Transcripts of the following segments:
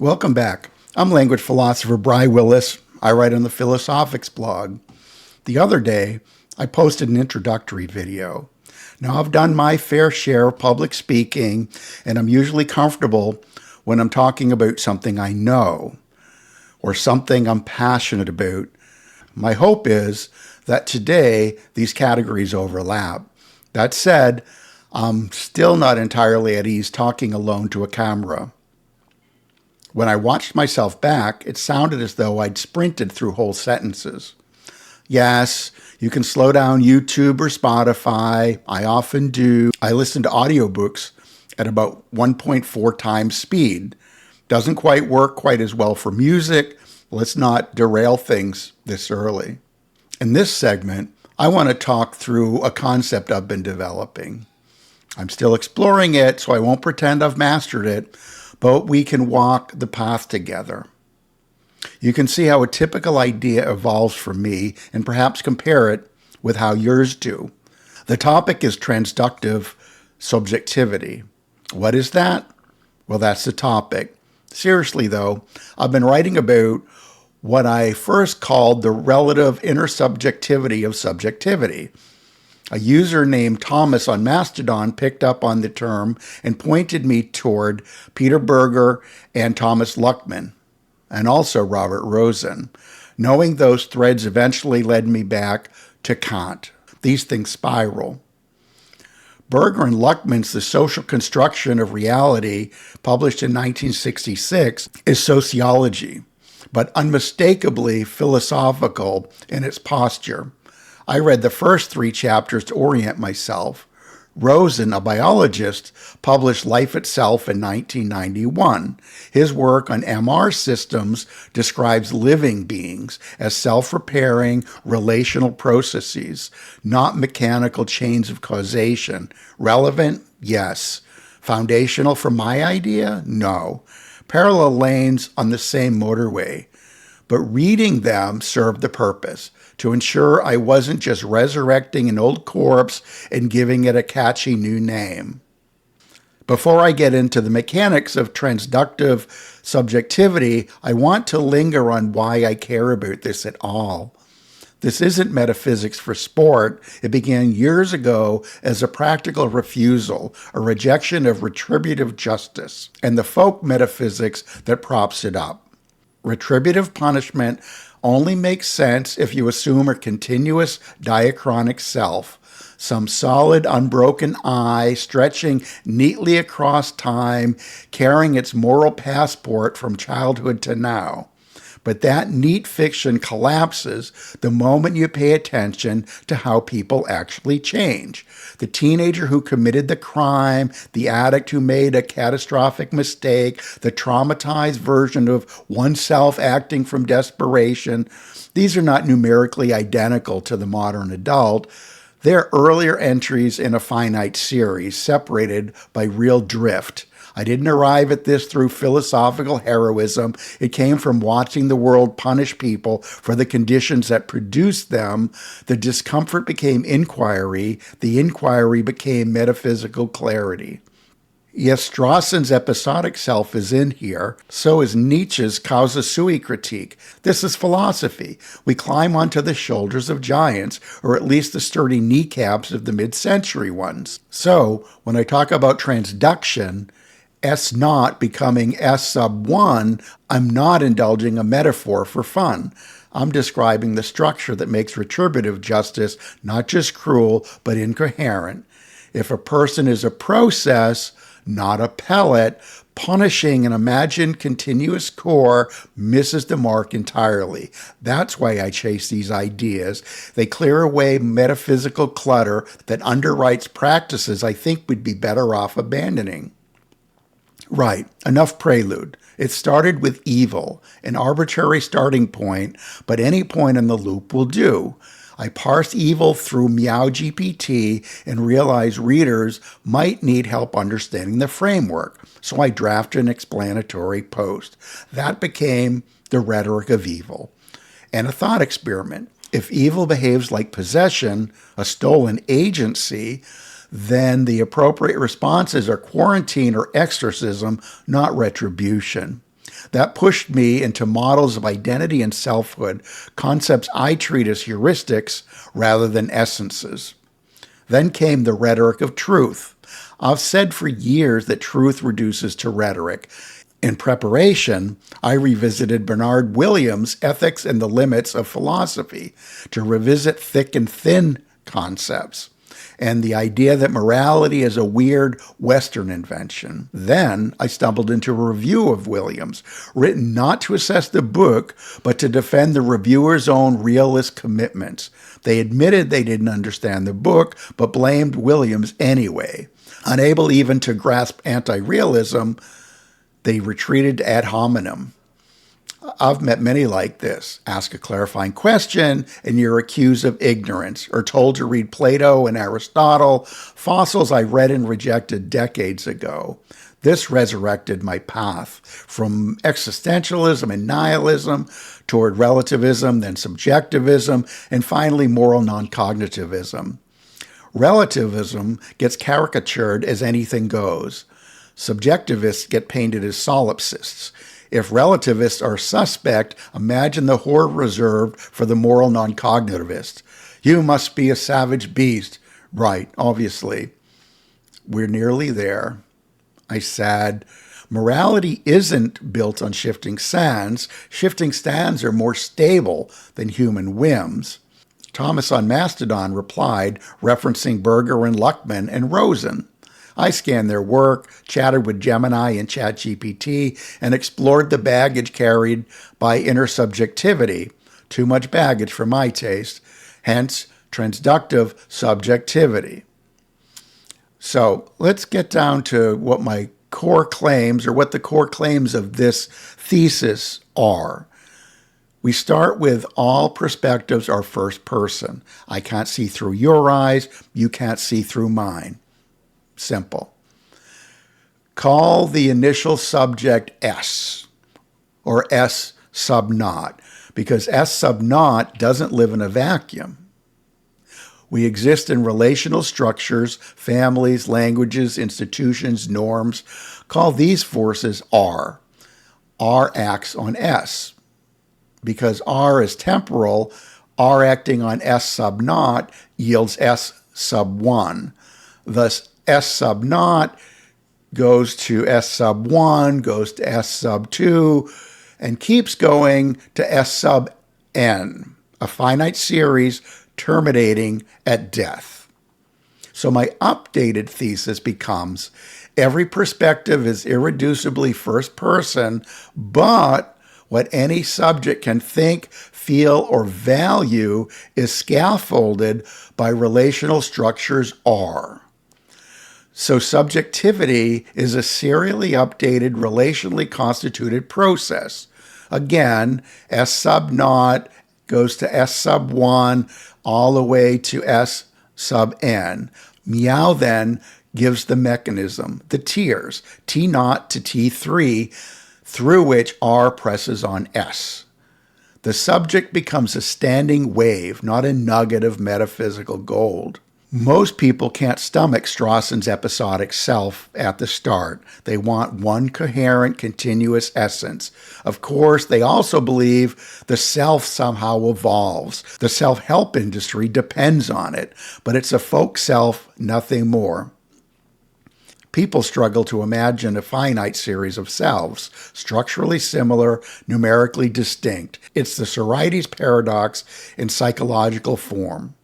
Welcome back. I'm language philosopher Bry Willis. I write on the Philosophics.blog. The other day, I posted an introductory video. Now, I've done my fair share of public speaking, and I'm usually comfortable when I'm talking about something I know or something I'm passionate about. My hope is that today these categories overlap. That said, I'm still not entirely at ease talking alone to a camera. When I watched myself back, it sounded as though I'd sprinted through whole sentences. Yes, you can slow down YouTube or Spotify. I often do. I listen to audiobooks at about 1.4 times speed. Doesn't quite work quite as well for music. Let's not derail things this early. In this segment, I want to talk through a concept I've been developing. I'm still exploring it, so I won't pretend I've mastered it, but we can walk the path together. You can see how a typical idea evolves for me and perhaps compare it with how yours do. The topic is transductive subjectivity. What is that? Well, that's the topic. Seriously, though, I've been writing about what I first called the relative intersubjectivity of subjectivity. A user named Thomas on Mastodon picked up on the term and pointed me toward Peter Berger and Thomas Luckman, and also Robert Rosen. Knowing those threads eventually led me back to Kant. These things spiral. Berger and Luckman's The Social Construction of Reality, published in 1966, is sociology, but unmistakably philosophical in its posture. I read the first 3 chapters to orient myself. Rosen, a biologist, published Life Itself in 1991. His work on MR systems describes living beings as self-repairing relational processes, not mechanical chains of causation. Relevant? Yes. Foundational for my idea? No. Parallel lanes on the same motorway. But reading them served the purpose, to ensure I wasn't just resurrecting an old corpse and giving it a catchy new name. Before I get into the mechanics of transductive subjectivity, I want to linger on why I care about this at all. This isn't metaphysics for sport. It began years ago as a practical refusal, a rejection of retributive justice, and the folk metaphysics that props it up. Retributive punishment only makes sense if you assume a continuous diachronic self, some solid, unbroken I stretching neatly across time, carrying its moral passport from childhood to now. But that neat fiction collapses the moment you pay attention to how people actually change. The teenager who committed the crime, the addict who made a catastrophic mistake, the traumatized version of oneself acting from desperation, these are not numerically identical to the modern adult. They're earlier entries in a finite series, separated by real drift. I didn't arrive at this through philosophical heroism. It came from watching the world punish people for the conditions that produced them. The discomfort became inquiry. The inquiry became metaphysical clarity. Yes, Strawson's episodic self is in here. So is Nietzsche's causa sui critique. This is philosophy. We climb onto the shoulders of giants, or at least the sturdy kneecaps of the mid-century ones. So, when I talk about transduction, S naught becoming S sub 1, I'm not indulging a metaphor for fun. I'm describing the structure that makes retributive justice not just cruel, but incoherent. If a person is a process, not a pellet, punishing an imagined continuous core misses the mark entirely. That's why I chase these ideas. They clear away metaphysical clutter that underwrites practices I think we'd be better off abandoning. Right, enough prelude. It started with evil, an arbitrary starting point, but any point in the loop will do. I parsed evil through MEOW GPT and realized readers might need help understanding the framework, so I drafted an explanatory post. That became the rhetoric of evil. And a thought experiment. If evil behaves like possession, a stolen agency, then the appropriate responses are quarantine or exorcism, not retribution. That pushed me into models of identity and selfhood, concepts I treat as heuristics rather than essences. Then came the rhetoric of truth. I've said for years that truth reduces to rhetoric. In preparation, I revisited Bernard Williams' Ethics and the Limits of Philosophy to revisit thick and thin concepts and the idea that morality is a weird Western invention. Then I stumbled into a review of Williams, written not to assess the book, but to defend the reviewer's own realist commitments. They admitted they didn't understand the book, but blamed Williams anyway. Unable even to grasp anti-realism, they retreated ad hominem. I've met many like this. Ask a clarifying question and you're accused of ignorance, or told to read Plato and Aristotle, fossils I read and rejected decades ago. This resurrected my path from existentialism and nihilism toward relativism, then subjectivism, and finally moral non-cognitivism. Relativism gets caricatured as anything goes. Subjectivists get painted as solipsists. If relativists are suspect, imagine the horror reserved for the moral non-cognitivist. You must be a savage beast. Right, obviously. We're nearly there. I said, morality isn't built on shifting sands. Shifting sands are more stable than human whims. Thomas on Mastodon replied, referencing Berger and Luckman and Rosen. I scanned their work, chatted with Gemini and ChatGPT, and explored the baggage carried by intersubjectivity. Too much baggage for my taste, hence transductive subjectivity. So let's get down to what my core claims, or what the core claims of this thesis are. We start with all perspectives are first person. I can't see through your eyes, you can't see through mine. Simple. Call the initial subject S, or S sub naught, because S sub naught doesn't live in a vacuum. We exist in relational structures, families, languages, institutions, norms. Call these forces R. R acts on S. Because R is temporal, R acting on S sub naught yields S sub 1. Thus, S sub naught goes to S sub 1, goes to S sub 2, and keeps going to S sub n, a finite series terminating at death. So my updated thesis becomes, every perspective is irreducibly first person, but what any subject can think, feel, or value is scaffolded by relational structures R. So subjectivity is a serially updated, relationally constituted process. Again, S sub naught goes to S sub 1 all the way to S sub n. MEOW then gives the mechanism, the tiers, T naught to T3, through which R presses on S. The subject becomes a standing wave, not a nugget of metaphysical gold. Most people can't stomach Strawson's episodic self at the start. They want one coherent, continuous essence. Of course, they also believe the self somehow evolves. The self-help industry depends on it, but it's a folk self, nothing more. People struggle to imagine a finite series of selves, structurally similar, numerically distinct. It's the Sorites paradox in psychological form.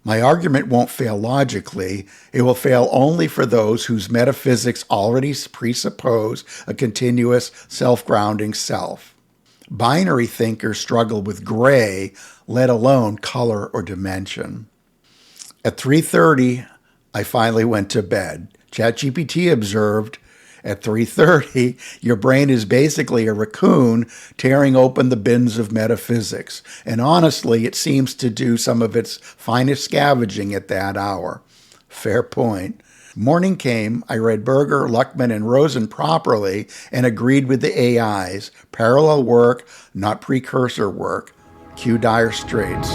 My argument won't fail logically. It will fail only for those whose metaphysics already presuppose a continuous, self-grounding self. Binary thinkers struggle with gray, let alone color or dimension. At 3:30, I finally went to bed. ChatGPT observed, at 3:30, your brain is basically a raccoon tearing open the bins of metaphysics. And honestly, it seems to do some of its finest scavenging at that hour. Fair point. Morning came, I read Berger, Luckman, and Rosen properly and agreed with the AIs. Parallel work, not precursor work. Cue Dire Straits.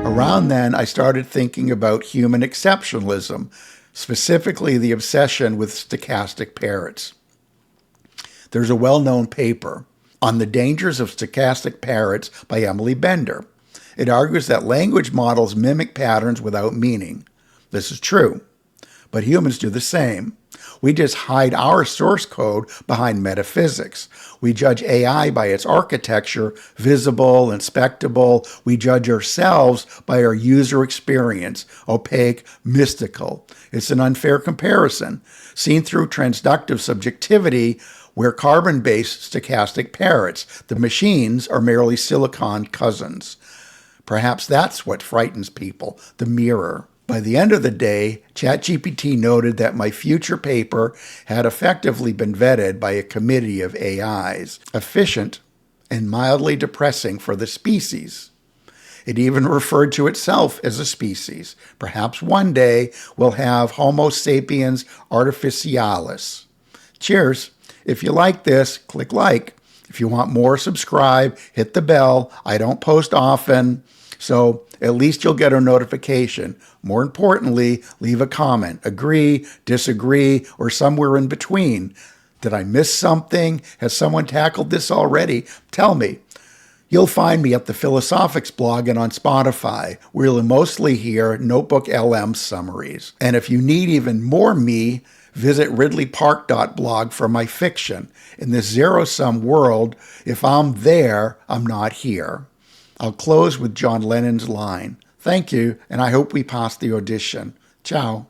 Around then, I started thinking about human exceptionalism. specifically the obsession with stochastic parrots. There's a well-known paper on the dangers of stochastic parrots by Emily Bender. It argues that language models mimic patterns without meaning. This is true, but humans do the same. We just hide our source code behind metaphysics. We judge AI by its architecture, visible, inspectable. We judge ourselves by our user experience, opaque, mystical. It's an unfair comparison, seen through transductive subjectivity. We're carbon-based stochastic parrots. The machines are merely silicon cousins. Perhaps that's what frightens people, the mirror. By the end of the day, ChatGPT noted that my future paper had effectively been vetted by a committee of AIs, efficient and mildly depressing for the species. It even referred to itself as a species. Perhaps one day we'll have Homo sapiens artificialis. Cheers. If you like this, click like. If you want more, subscribe, hit the bell. I don't post often, so at least you'll get a notification. More importantly, leave a comment. Agree, disagree, or somewhere in between. Did I miss something? Has someone tackled this already? Tell me. You'll find me at the Philosophics.blog and on Spotify, where you'll mostly hear Notebook LM summaries. And if you need even more me, visit ridleypark.blog for my fiction. In this zero-sum world, if I'm there, I'm not here. I'll close with John Lennon's line. Thank you, and I hope we pass the audition. Ciao.